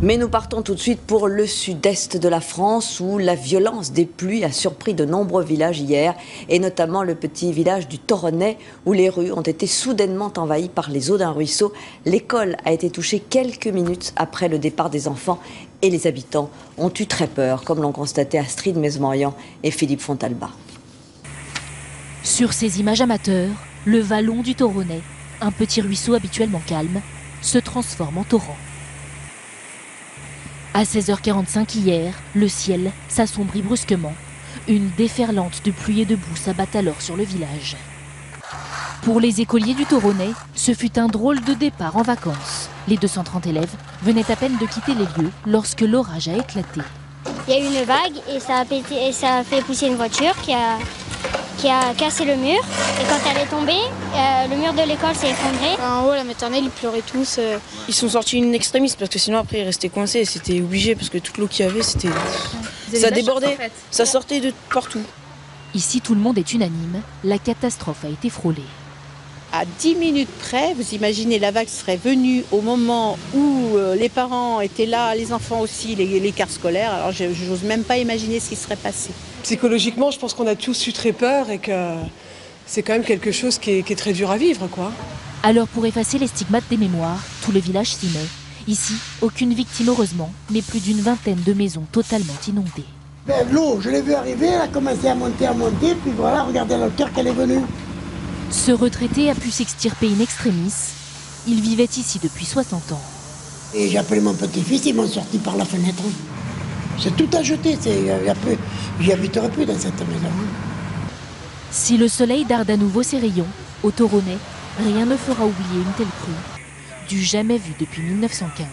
Mais nous partons tout de suite pour le sud-est de la France où la violence des pluies a surpris de nombreux villages hier et notamment le petit village du Toronnais où les rues ont été soudainement envahies par les eaux d'un ruisseau. L'école a été touchée quelques minutes après le départ des enfants et les habitants ont eu très peur, comme l'ont constaté Astrid Mesmorian et Philippe Fontalba. Sur ces images amateurs, le vallon du Toronnais, un petit ruisseau habituellement calme, se transforme en torrent. À 16h45 hier, le ciel s'assombrit brusquement. Une déferlante de pluie et de boue s'abat alors sur le village. Pour les écoliers du Toronnais, ce fut un drôle de départ en vacances. Les 230 élèves venaient à peine de quitter les lieux lorsque l'orage a éclaté. Il y a eu une vague et ça a pété et ça a fait pousser une voiture qui a cassé le mur. Et quand elle est tombée, le mur de l'école s'est effondré. En haut, la maternelle, ils pleuraient tous. Ils sont sortis une extrémiste parce que sinon après ils restaient coincés. C'était obligé parce que toute l'eau qu'il y avait, c'était... Ça débordait, ça sortait de partout. Ici, tout le monde est unanime. La catastrophe a été frôlée. À 10 minutes près, vous imaginez, la vague serait venue au moment où les parents étaient là, les enfants aussi, les cars scolaires. Alors je n'ose même pas imaginer ce qui serait passé. Psychologiquement, je pense qu'on a tous eu très peur et que c'est quand même quelque chose qui est très dur à vivre, quoi. Alors pour effacer les stigmates des mémoires, tout le village s'y met. Ici, aucune victime heureusement, mais plus d'une vingtaine de maisons totalement inondées. L'eau, je l'ai vu arriver, elle a commencé à monter, puis voilà, regardez la hauteur qu'elle est venue. Ce retraité a pu s'extirper in extremis. Il vivait ici depuis 60 ans. Et j'ai appelé mon petit-fils, ils m'ont sorti par la fenêtre. C'est tout à jeter, j'y habiterai plus dans cette maison. Si le soleil darde à nouveau ses rayons, au Toronnais, rien ne fera oublier une telle crue, du jamais vu depuis 1915.